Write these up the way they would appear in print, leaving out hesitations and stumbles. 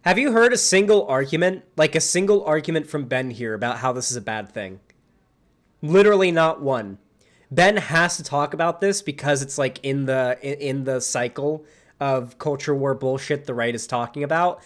Have you heard a single argument, like a single argument from Ben here about how this is a bad thing? Literally not one. Ben has to talk about this because it's like in the cycle of culture war bullshit the right is talking about.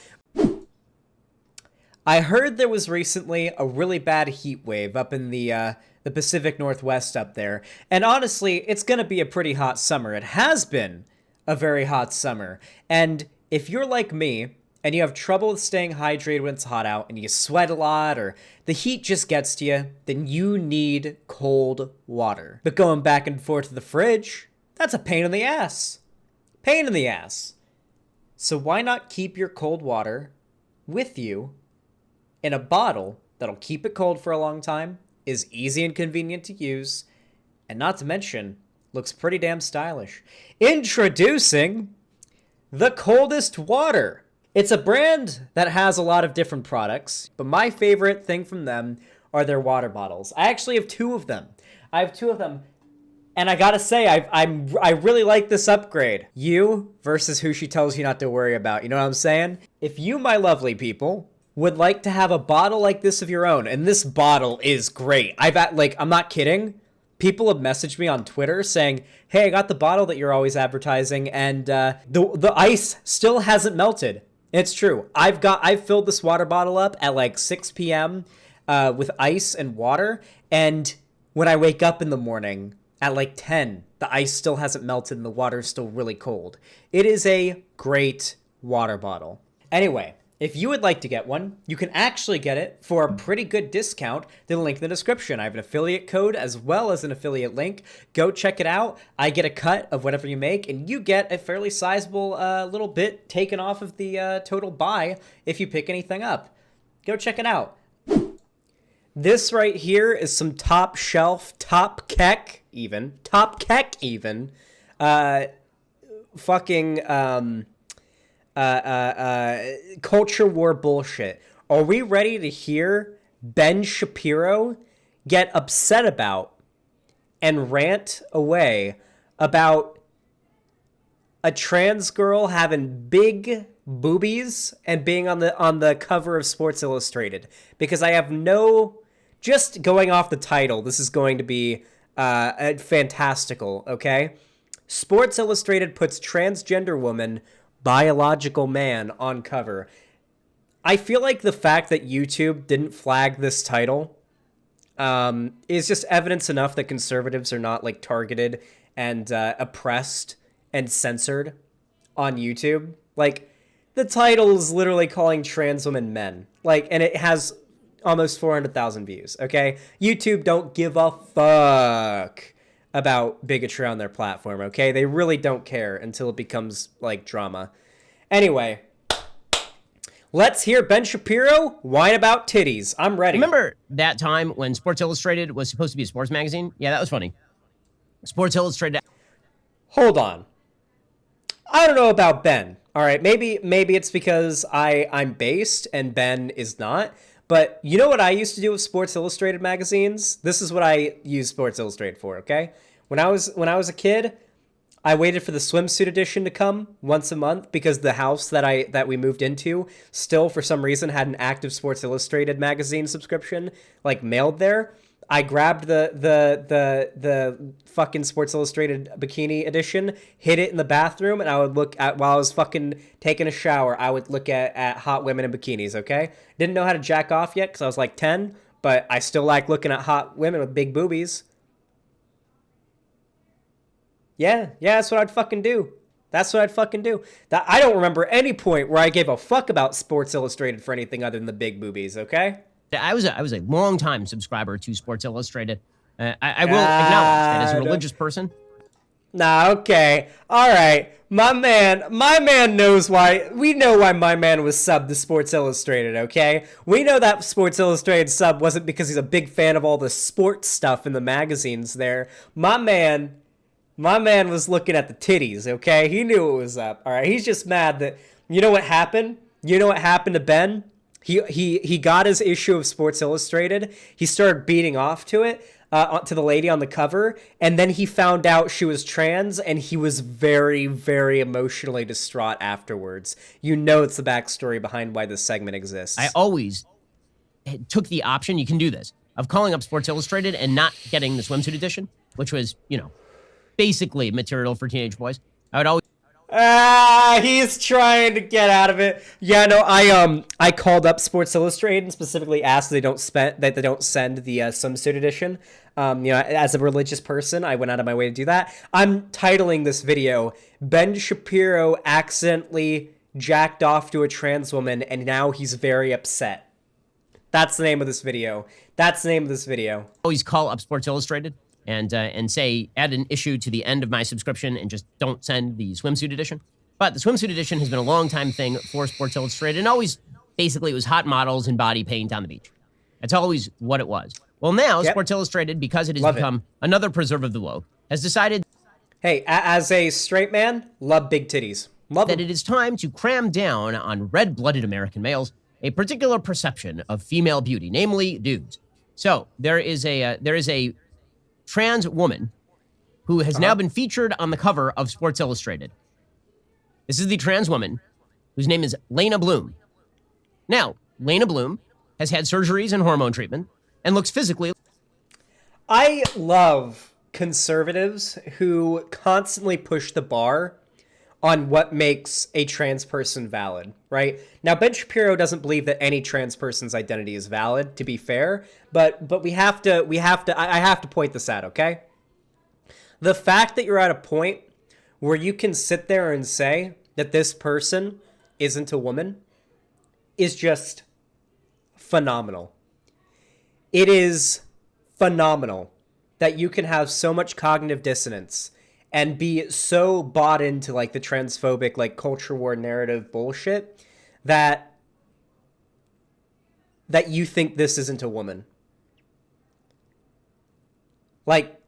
I heard there was recently a really bad heat wave up in the Pacific Northwest up there, and honestly, it's gonna be a pretty hot summer. It has been a very hot summer, and if you're like me and you have trouble with staying hydrated when it's hot out and you sweat a lot or the heat just gets to you, then you need cold water. But going back and forth to the fridge, that's a pain in the ass. Pain in the ass. So why not keep your cold water with you in a bottle that'll keep it cold for a long time, is easy and convenient to use, and not to mention, looks pretty damn stylish. Introducing the Coldest water. It's a brand that has a lot of different products, but my favorite thing from them are their water bottles. I actually have two of them. And I gotta say, I really like this upgrade. You versus who she tells you not to worry about. You know what I'm saying? If you, my lovely people, would like to have a bottle like this of your own, and this bottle is great. I'm not kidding. People have messaged me on Twitter saying, hey, I got the bottle that you're always advertising, and the ice still hasn't melted. It's true. I've filled this water bottle up at like 6 p.m. With ice and water, and when I wake up in the morning at like 10, the ice still hasn't melted and the water's still really cold. It is a great water bottle. Anyway, if you would like to get one, you can actually get it for a pretty good discount. The link in the description. I have an affiliate code as well as an affiliate link. Go check it out. I get a cut of whatever you make, and you get a fairly sizable little bit taken off of the total buy if you pick anything up. Go check it out. This right here is some top shelf, top keck even, culture war bullshit. Are we ready to hear Ben Shapiro get upset about and rant away about a trans girl having big boobies and being on the cover of Sports Illustrated? Because I have just going off the title, this is going to be fantastical, okay? Sports Illustrated puts transgender woman biological man on cover. I feel like the fact that YouTube didn't flag this title is just evidence enough that conservatives are not like targeted and oppressed and censored on YouTube. Like, the title is literally calling trans women men. Like, and it has almost 400,000 views, okay? YouTube don't give a fuck about bigotry on their platform, okay? They really don't care until it becomes, like, drama. Anyway, let's hear Ben Shapiro whine about titties. I'm ready. Remember that time when Sports Illustrated was supposed to be a sports magazine? Yeah, that was funny. Sports Illustrated. Hold on. I don't know about Ben. All right, maybe it's because I'm based and Ben is not. But you know what I used to do with Sports Illustrated magazines? This is what I used Sports Illustrated for, okay? When I was a kid, I waited for the swimsuit edition to come once a month because the house that we moved into still for some reason had an active Sports Illustrated magazine subscription like mailed there. I grabbed the fucking Sports Illustrated bikini edition, hid it in the bathroom, and I would look at, while I was fucking taking a shower, I would look at hot women in bikinis, okay? Didn't know how to jack off yet because I was like 10, but I still like looking at hot women with big boobies. Yeah, that's what I'd fucking do. That I don't remember any point where I gave a fuck about Sports Illustrated for anything other than the big boobies, okay? I was a long time subscriber to Sports Illustrated. I will acknowledge that as a religious person. Nah, okay. All right. My man knows why. We know why my man was subbed to Sports Illustrated, okay? We know that Sports Illustrated sub wasn't because he's a big fan of all the sports stuff in the magazines there. My man was looking at the titties, okay? He knew it was up. All right. He's just mad that, you know what happened? You know what happened to Ben? He got his issue of Sports Illustrated. He started beating off to it. to the lady on the cover, and then he found out she was trans, and he was very, very emotionally distraught afterwards. You know it's the backstory behind why this segment exists. I always took the option, you can do this, of calling up Sports Illustrated and not getting the swimsuit edition, which was, you know, basically material for teenage boys. I would always... He's trying to get out of it. Yeah, no, I called up Sports Illustrated and specifically asked that they don't send the swimsuit edition. You know, as a religious person, I went out of my way to do that. I'm titling this video, Ben Shapiro accidentally jacked off to a trans woman and now he's very upset. That's the name of this video. That's the name of this video. Always call up Sports Illustrated and say, add an issue to the end of my subscription and just don't send the swimsuit edition. But the swimsuit edition has been a long time thing for Sports Illustrated, and always, basically, it was hot models and body paint on the beach. That's always what it was. Well, now, Sports Illustrated, because it has become another preserve of the woke, has decided... Hey, as a straight man, love big titties. Love that it is time to cram down on red-blooded American males a particular perception of female beauty, namely dudes. So, there is a trans woman who has now been featured on the cover of Sports Illustrated. This is the trans woman whose name is Lena Bloom. Now, Lena Bloom has had surgeries and hormone treatment and looks physically... I love conservatives who constantly push the bar on what makes a trans person valid, right? Now, Ben Shapiro doesn't believe that any trans person's identity is valid, to be fair, but I have to point this out, okay? The fact that you're at a point where you can sit there and say that this person isn't a woman is just phenomenal. It is phenomenal that you can have so much cognitive dissonance and be so bought into like the transphobic, like culture war narrative bullshit that you think this isn't a woman. Like,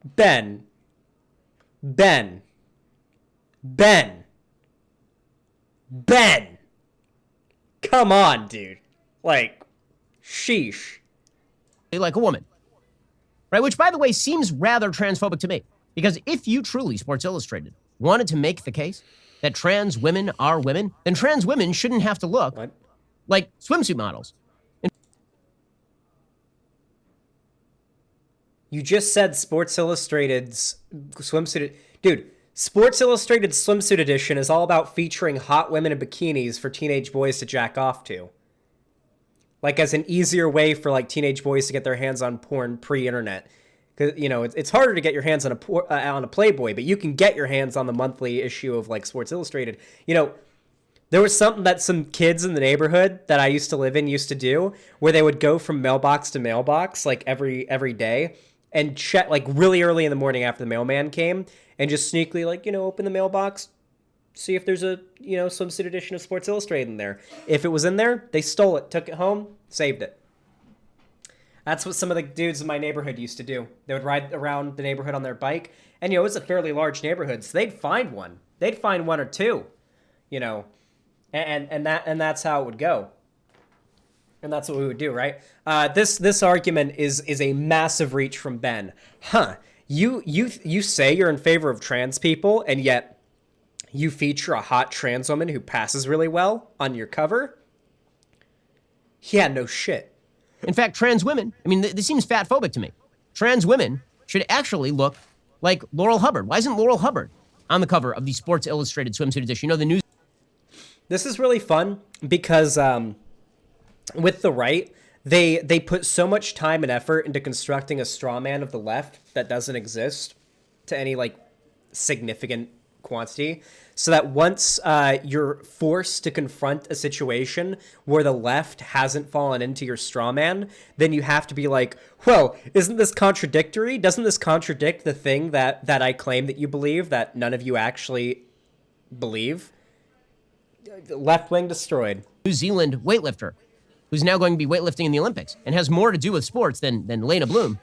Ben, come on, dude. Like, sheesh. Like a woman, right? Which, by the way, seems rather transphobic to me. Because if you truly, Sports Illustrated, wanted to make the case that trans women are women, then trans women shouldn't have to look like swimsuit models. You just said Sports Illustrated's swimsuit... Dude, Sports Illustrated swimsuit edition is all about featuring hot women in bikinis for teenage boys to jack off to. Like, as an easier way for, like, teenage boys to get their hands on porn pre-internet. Because, you know, it's harder to get your hands on a Playboy, but you can get your hands on the monthly issue of, like, Sports Illustrated. You know, there was something that some kids in the neighborhood that I used to live in used to do, where they would go from mailbox to mailbox, like, every day, and check, like, really early in the morning after the mailman came, and just sneakily, like, you know, open the mailbox, see if there's a, you know, swimsuit edition of Sports Illustrated in there. If it was in there, they stole it, took it home, saved it. That's what some of the dudes in my neighborhood used to do. They would ride around the neighborhood on their bike. And, you know, it's a fairly large neighborhood, so they'd find one. They'd find one or two, you know. And that's how it would go. And that's what we would do, right? This argument is a massive reach from Ben. You say you're in favor of trans people, and yet you feature a hot trans woman who passes really well on your cover? Yeah, no shit. In fact, trans women, I mean, this seems fatphobic to me. Trans women should actually look like Laurel Hubbard. Why isn't Laurel Hubbard on the cover of the Sports Illustrated swimsuit edition? You know, the news... This is really fun because with the right, they put so much time and effort into constructing a straw man of the left that doesn't exist to any, like, significant quantity, so that once you're forced to confront a situation where the left hasn't fallen into your straw man, then you have to be like, well, isn't this contradictory? Doesn't this contradict the thing that I claim that you believe that none of you actually believe? Left wing destroyed. New Zealand weightlifter who's now going to be weightlifting in the Olympics and has more to do with sports than Lena Bloom.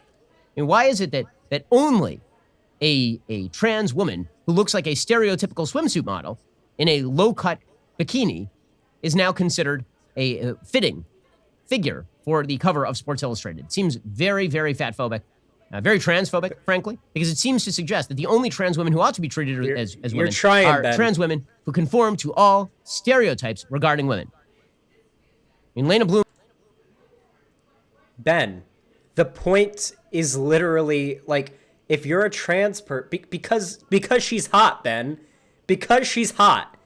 And why is it that only a trans woman who looks like a stereotypical swimsuit model in a low-cut bikini is now considered a fitting figure for the cover of Sports Illustrated? It seems very, very fatphobic. very transphobic, frankly, because it seems to suggest that the only trans women who ought to be treated as you're women trying, are Ben. trans women who conform to all stereotypes regarding women. I mean, Lena Bloom. Ben, the point is literally like, if you're a trans because she's hot, Ben, because she's hot,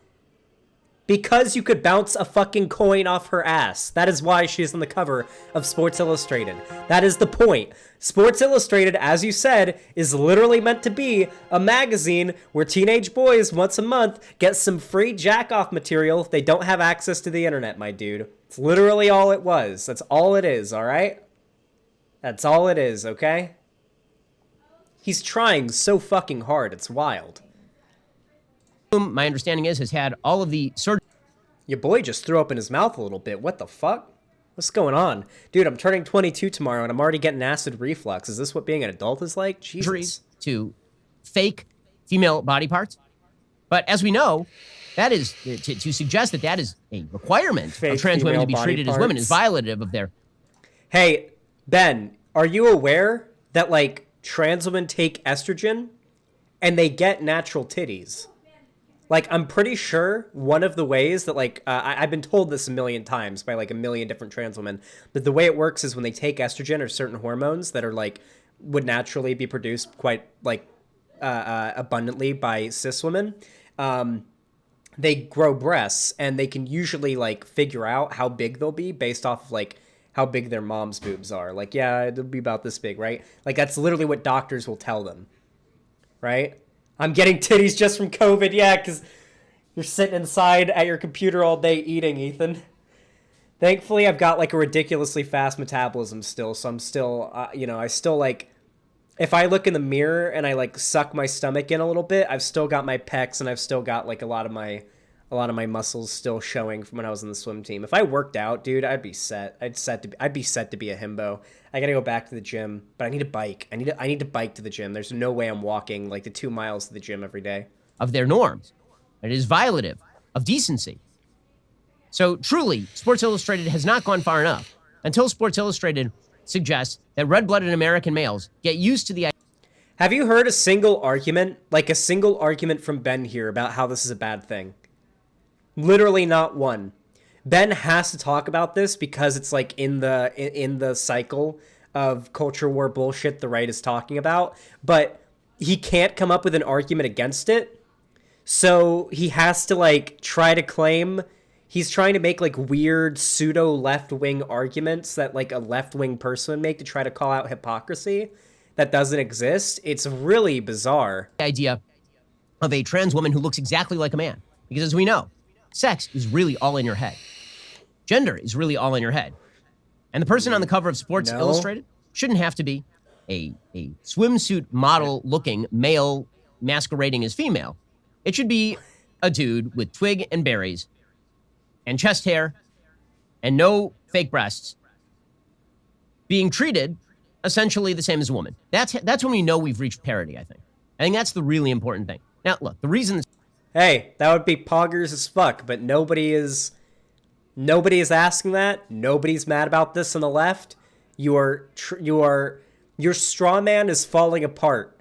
because you could bounce a fucking coin off her ass. That is why she's on the cover of Sports Illustrated. That is the point. Sports Illustrated, as you said, is literally meant to be a magazine where teenage boys once a month get some free jack-off material if they don't have access to the internet, my dude. It's literally all it was. That's all it is, all right? That's all it is, okay? He's trying so fucking hard. It's wild. My understanding is, has had all of the surgery. Your boy just threw up in his mouth a little bit. What the fuck? What's going on? Dude, I'm turning 22 tomorrow and I'm already getting acid reflux. Is this what being an adult is like? Jesus. To fake female body parts. But as we know, that is, to suggest that that is a requirement Fake of trans women to be female treated body as women is parts. violative of their. Hey, Ben, are you aware that, like, trans women take estrogen and they get natural titties? Like, I'm pretty sure one of the ways that, like, I've been told this a million times by, like, a million different trans women, that the way it works is when they take estrogen or certain hormones that are, like, would naturally be produced quite, like, abundantly by cis women, they grow breasts, and they can usually, like, figure out how big they'll be based off of, like, how big their mom's boobs are. Like, yeah, it'll be about this big, right? Like, that's literally what doctors will tell them, right? I'm getting titties just from COVID, yeah, because you're sitting inside at your computer all day eating, Ethan. Thankfully, I've got, like, a ridiculously fast metabolism still, so I'm still, I still, like, if I look in the mirror and I, like, suck my stomach in a little bit, I've still got my pecs and I've still got, like, a lot of my muscles still showing from when I was in the swim team. If I worked out, dude, I'd be set. I'd be set to be a himbo. I gotta go back to the gym, but I need a bike. I need to bike to the gym. There's no way I'm walking like the 2 miles to the gym every day. Of their norms. It is violative of decency. So truly, Sports Illustrated has not gone far enough until Sports Illustrated suggests that red-blooded American males get used to the idea. Have you heard a single argument from Ben here about how this is a bad thing? Literally not one. Ben has to talk about this because it's like in the cycle of culture war bullshit the right is talking about, but he can't come up with an argument against it. So he has to like try to claim he's trying to make like weird pseudo left-wing arguments that like a left-wing person would make to try to call out hypocrisy that doesn't exist. It's really bizarre. The idea of a trans woman who looks exactly like a man. Because as we know, sex is really all in your head. Gender is really all in your head. And the person on the cover of Sports Illustrated shouldn't have to be a swimsuit model-looking male masquerading as female. It should be a dude with twig and berries and chest hair and no fake breasts being treated essentially the same as a woman. That's when we know we've reached parity, I think. I think that's the really important thing. Now, look, the reason... Hey, that would be poggers as fuck, but nobody is asking that. Nobody's mad about this on the left. Your straw man is falling apart,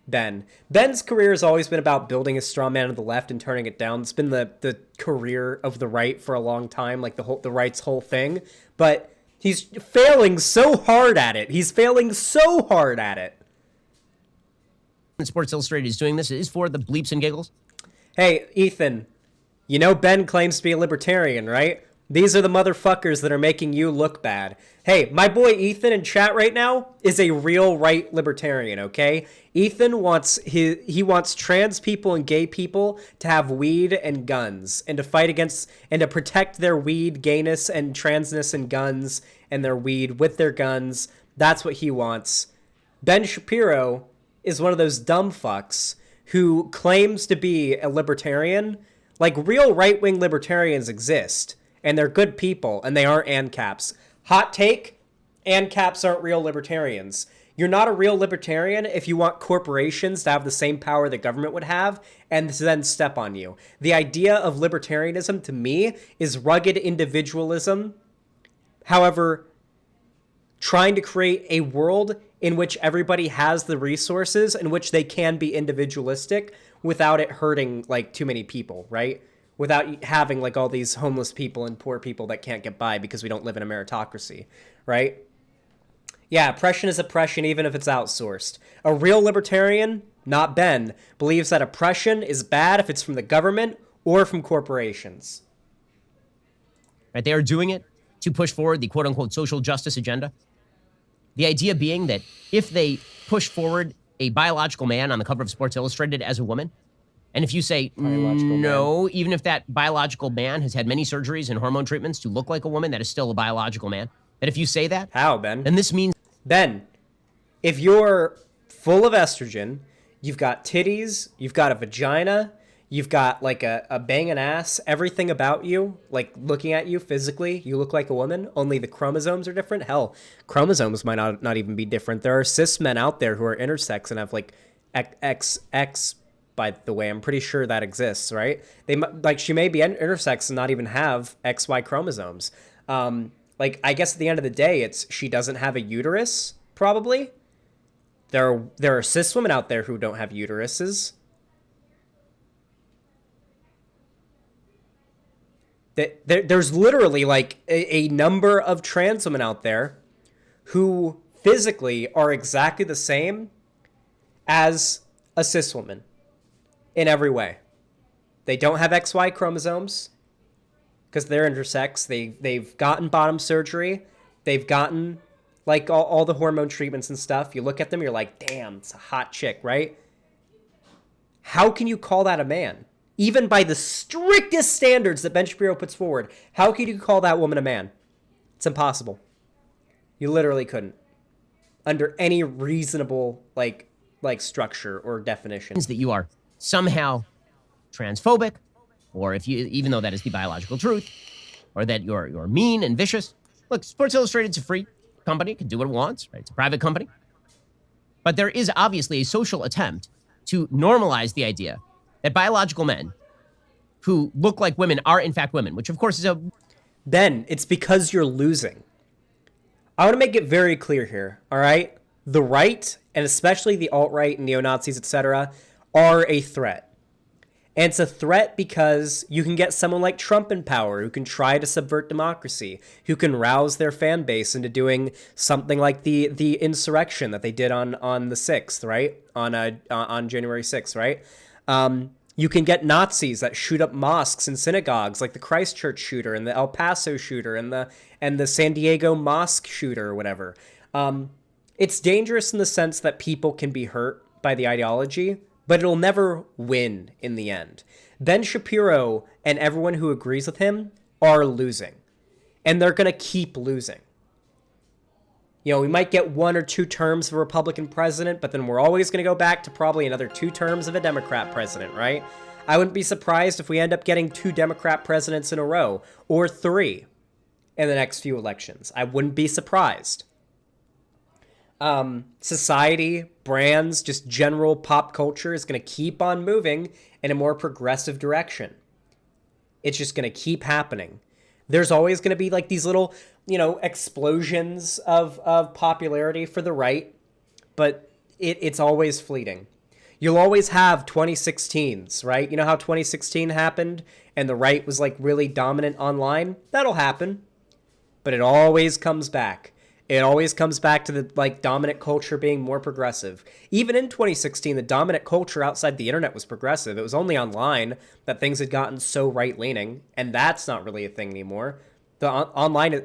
Ben. Ben's career has always been about building a straw man on the left and turning it down. It's been the career of the right for a long time, like the right's whole thing. But he's failing so hard at it. Sports Illustrated is doing this is for the bleeps and giggles. Hey, Ethan, you know Ben claims to be a libertarian, right? These are the motherfuckers that are making you look bad. Hey, my boy Ethan in chat right now is a real right libertarian, okay? Ethan wants trans people and gay people to have weed and guns and to fight against and to protect their weed, gayness, and transness and guns and their weed with their guns. That's what he wants. Ben Shapiro is one of those dumb fucks who claims to be a libertarian. Like, real right-wing libertarians exist, and they're good people, and they aren't ANCAPs. Hot take, ANCAPs aren't real libertarians. You're not a real libertarian if you want corporations to have the same power the government would have and to then step on you. The idea of libertarianism, to me, is rugged individualism. However, trying to create a world in which everybody has the resources, in which they can be individualistic without it hurting like too many people, right? Without having like all these homeless people and poor people that can't get by because we don't live in a meritocracy, right? Yeah, oppression is oppression even if it's outsourced. A real libertarian, not Ben, believes that oppression is bad if it's from the government or from corporations. Right? They are doing it to push forward the quote-unquote social justice agenda. The idea being that if they push forward a biological man on the cover of Sports Illustrated as a woman, and if you say no, even if that biological man has had many surgeries and hormone treatments to look like a woman, that is still a biological man. That if you say that, how, Ben? Then this means Ben, if you're full of estrogen, you've got titties, you've got a vagina, you've got like a banging ass, everything about you, like looking at you physically, you look like a woman, only the chromosomes are different. Hell, chromosomes might not even be different. There are cis men out there who are intersex and have like XX, by the way. I'm pretty sure that exists, right? She may be intersex and not even have XY chromosomes. Like, I guess at the end of the day, she doesn't have a uterus, probably. There are cis women out there who don't have uteruses. There's literally like a number of trans women out there who physically are exactly the same as a cis woman in every way. They don't have XY chromosomes because they're intersex. They've gotten bottom surgery. They've gotten like all the hormone treatments and stuff. You look at them, you're like, damn, it's a hot chick, right? How can you call that a man? Even by the strictest standards that Ben Shapiro puts forward, how can you call that woman a man? It's impossible. You literally couldn't. Under any reasonable like structure or definition. That you are somehow transphobic, or if you, even though that is the biological truth, or that you're mean and vicious. Look, Sports Illustrated's a free company, can do what it wants, right? It's a private company. But there is obviously a social attempt to normalize the idea that biological men who look like women are in fact women, which of course is a... Ben, it's because you're losing. I want to make it very clear here, all right? The right, and especially the alt-right and neo-Nazis, etc., are a threat. And it's a threat because you can get someone like Trump in power who can try to subvert democracy, who can rouse their fan base into doing something like the insurrection that they did on the 6th, right? On January 6th, right? You can get Nazis that shoot up mosques and synagogues, like the Christchurch shooter and the El Paso shooter and the San Diego mosque shooter or whatever. It's dangerous in the sense that people can be hurt by the ideology, but it'll never win in the end. Ben Shapiro and everyone who agrees with him are losing, and they're going to keep losing. You know, we might get 1 or 2 terms of a Republican president, but then we're always going to go back to probably another 2 terms of a Democrat president, right? I wouldn't be surprised if we end up getting 2 Democrat presidents in a row, or 3 in the next few elections. I wouldn't be surprised. Society, brands, just general pop culture is going to keep on moving in a more progressive direction. It's just going to keep happening. There's always going to be like these little, explosions of popularity for the right, but it's always fleeting. You'll always have 2016s, right? You know how 2016 happened and the right was like really dominant online? That'll happen, but it always comes back. It always comes back to the dominant culture being more progressive. Even in 2016, the dominant culture outside the internet was progressive. It was only online that things had gotten so right-leaning, and that's not really a thing anymore. The online,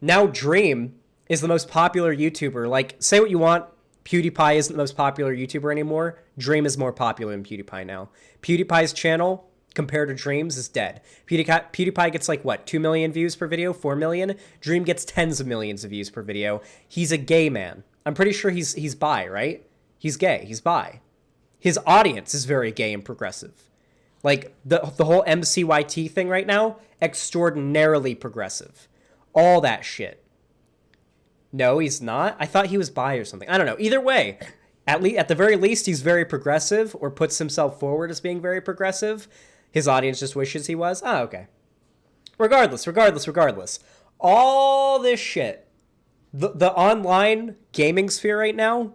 now Dream is the most popular YouTuber. Say what you want, PewDiePie isn't the most popular YouTuber anymore. Dream is more popular than PewDiePie now. PewDiePie's channel, compared to Dream's, is dead. PewDiePie gets 2 million views per video, 4 million. Dream gets tens of millions of views per video. He's a gay man. I'm pretty sure he's bi, right? He's gay. He's bi. His audience is very gay and progressive. The whole MCYT thing right now, extraordinarily progressive. All that shit. No, he's not. I thought he was bi or something. I don't know. Either way, at the very least, he's very progressive, or puts himself forward as being very progressive. His audience just wishes he was. Oh, okay. Regardless. All this shit The online gaming sphere right now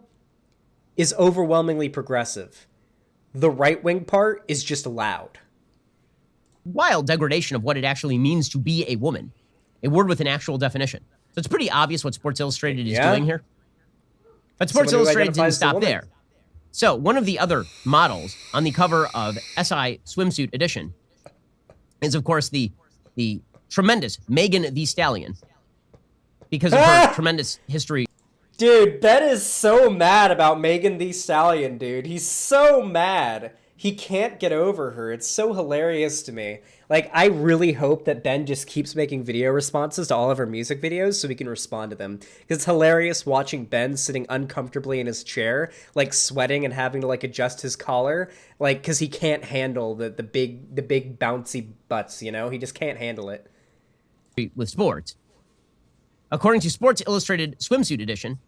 is overwhelmingly progressive. The right-wing part is just loud. Wild degradation of what it actually means to be a woman, a word with an actual definition. So it's pretty obvious what Sports Illustrated is doing here. But Sports Illustrated didn't stop there. So one of the other models on the cover of SI Swimsuit Edition is, of course, the tremendous Megan Thee Stallion, because of her tremendous history. Dude, Ben is so mad about Megan Thee Stallion, dude. He's so mad. He can't get over her. It's so hilarious to me. Like, I really hope that Ben just keeps making video responses to all of her music videos so we can respond to them. Because it's hilarious watching Ben sitting uncomfortably in his chair, like sweating and having to like adjust his collar, like because he can't handle the big bouncy butts, you know? He just can't handle it. With sports. According to Sports Illustrated Swimsuit Edition,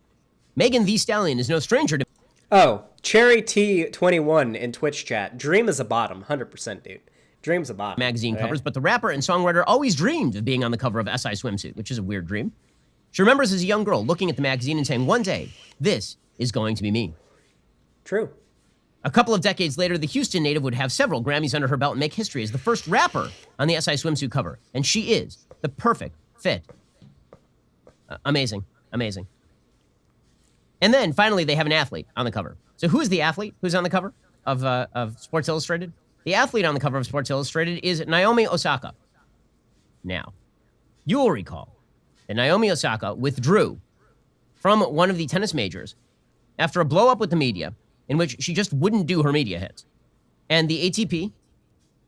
Megan Thee Stallion is no stranger to... Oh, Cherry T21 in Twitch chat. Dream is a bottom, 100%, dude. Dream's a bottom. Magazine covers, but the rapper and songwriter always dreamed of being on the cover of SI Swimsuit, which is a weird dream. She remembers as a young girl looking at the magazine and saying, one day, this is going to be me. True. A couple of decades later, the Houston native would have several Grammys under her belt and make history as the first rapper on the SI Swimsuit cover. And she is the perfect fit. Amazing. Amazing. And then, finally, they have an athlete on the cover. So who is the athlete who's on the cover of Sports Illustrated? The athlete on the cover of Sports Illustrated is Naomi Osaka. Now, you will recall that Naomi Osaka withdrew from one of the tennis majors after a blow-up with the media in which she just wouldn't do her media hits. And the ATP,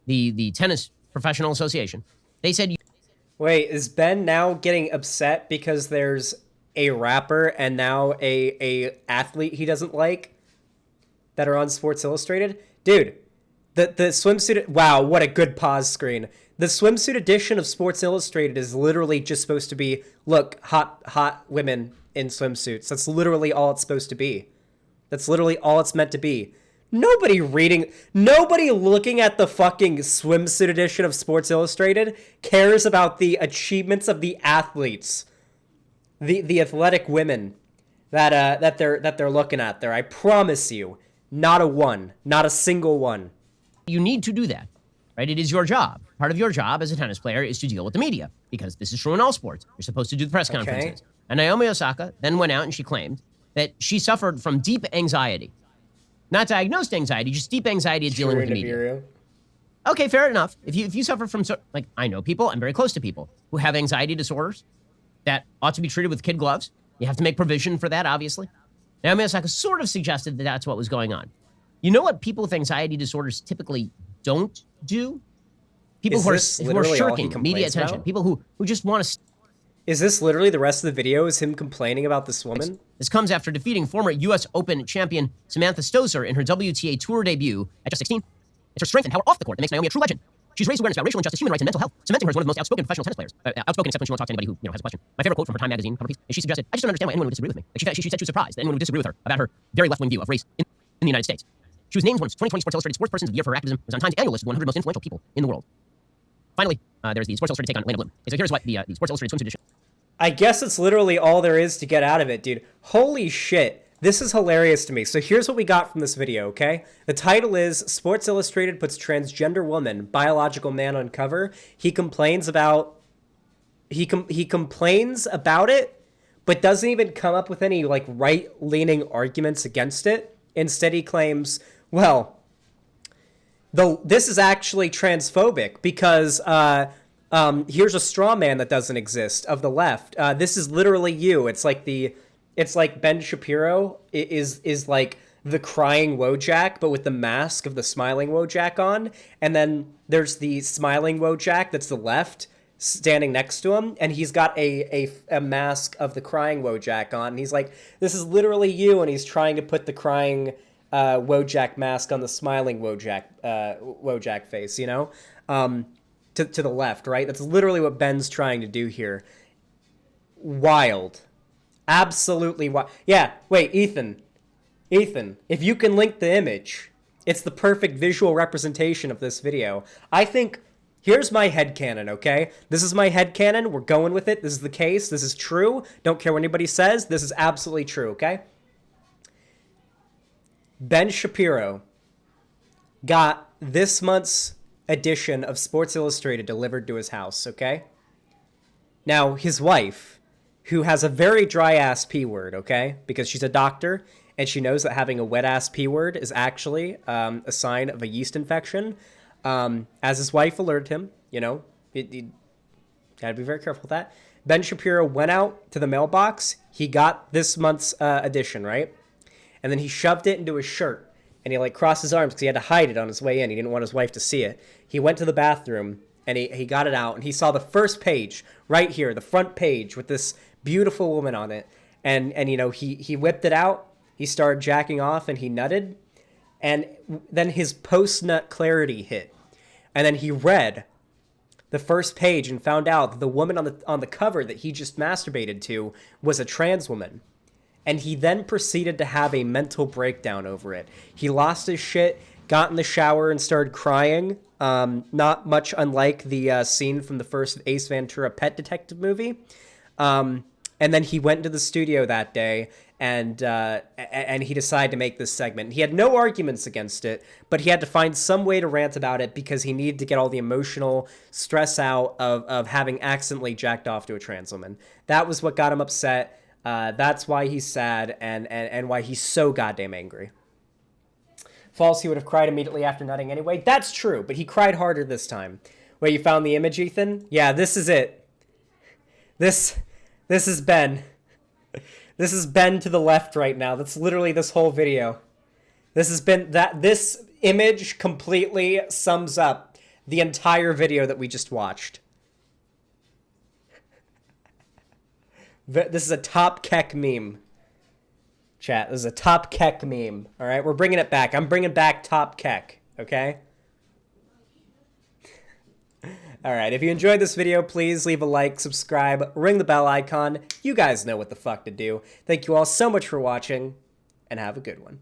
the Tennis Professional Association, they said... Wait, is Ben now getting upset because there's a rapper and now a athlete he doesn't like that are on Sports Illustrated? Dude, the swimsuit... Wow, what a good pause screen. The swimsuit edition of Sports Illustrated is literally just supposed to be, look, hot women in swimsuits. That's literally all it's supposed to be. That's literally all it's meant to be. Nobody looking at the fucking swimsuit edition of Sports Illustrated cares about the achievements of the athletes, the athletic women that they're looking at there. I promise you, not a single one. You need to do that, right? It is your job. Part of your job as a tennis player is to deal with the media, because this is true in all sports. You're supposed to do the press conferences. And Naomi Osaka then went out and she claimed that she suffered from deep anxiety. Not diagnosed anxiety, just deep anxiety of dealing with the media. Okay, fair enough. If you suffer from, like, I know people, I'm very close to people who have anxiety disorders that ought to be treated with kid gloves. You have to make provision for that, obviously. Naomi Osaka sort of suggested that that's what was going on. You know what people with anxiety disorders typically don't do? People who are shirking media attention. About? People who just want to... Is this literally the rest of the video is him complaining about this woman? This comes after defeating former U.S. Open champion Samantha Stosur in her WTA Tour debut at just 16. It's her strength and power off the court that makes Naomi a true legend. She's raised awareness about racial injustice, human rights, and mental health, cementing her as one of the most outspoken professional tennis players. Outspoken except when she won't talk to anybody who has a question. My favorite quote from her Time magazine cover piece is she suggested, I just don't understand why anyone would disagree with me. Like she said she was surprised that anyone would disagree with her about her very left-wing view of race in the United States. She was named one of 2020 Sports Illustrated Sports Persons of the Year for her activism. It was on Time's annual list of 100 most influential people in the world. Finally, there's the Sports Illustrated take on Lena Bloom. So here's what the Sports Illustrated swimsuit edition. I guess it's literally all there is to get out of it, dude. Holy shit. This is hilarious to me. So here's what we got from this video, okay? The title is Sports Illustrated puts transgender woman, biological man on cover. He complains about it, but doesn't even come up with any like right-leaning arguments against it. Instead, he claims, well, this is actually transphobic because here's a straw man that doesn't exist of the left. This is literally you. It's like Ben Shapiro is like the crying Wojak, but with the mask of the smiling Wojak on. And then there's the smiling Wojak that's the left standing next to him. And he's got a mask of the crying Wojak on. And he's like, this is literally you. And he's trying to put the crying Wojak mask on the smiling Wojak face, you know? To the left, right? That's literally what Ben's trying to do here. Wild. Absolutely wild. Yeah, wait, Ethan, if you can link the image, it's the perfect visual representation of this video. I think Here's my headcanon, okay? This is my headcanon. We're going with it. This is the case. This is true. Don't care what anybody says. This is absolutely true, okay? Ben Shapiro got this month's edition of Sports Illustrated delivered to his house, okay? Now, his wife, who has a very dry-ass P word, okay? Because she's a doctor, and she knows that having a wet-ass P word is actually a sign of a yeast infection. As his wife alerted him, you know, you gotta be very careful with that. Ben Shapiro went out to the mailbox. He got this month's edition, right? And then he shoved it into his shirt. And he, like, crossed his arms because he had to hide it on his way in. He didn't want his wife to see it. He went to the bathroom, and he got it out. And he saw the first page right here, the front page with this beautiful woman on it. And you know, he whipped it out. He started jacking off, and he nutted. And then his post-nut clarity hit. And then he read the first page and found out that the woman on the cover that he just masturbated to was a trans woman. And he then proceeded to have a mental breakdown over it. He lost his shit, got in the shower, and started crying. Not much unlike the scene from the first Ace Ventura Pet Detective movie. And then he went into the studio that day, and he decided to make this segment. He had no arguments against it, but he had to find some way to rant about it because he needed to get all the emotional stress out of having accidentally jacked off to a trans woman. That was what got him upset. That's why he's sad and why he's so goddamn angry. False, he would have cried immediately after nutting anyway. That's true, but he cried harder this time. Wait, you found the image, Ethan? Yeah, this is it. This is Ben. This is Ben to the left right now. That's literally this whole video. This image completely sums up the entire video that we just watched. This is a top keck meme. Chat, this is a top keck meme. All right, we're bringing it back. I'm bringing back top keck, okay? All right, if you enjoyed this video, please leave a like, subscribe, ring the bell icon. You guys know what the fuck to do. Thank you all so much for watching, and have a good one.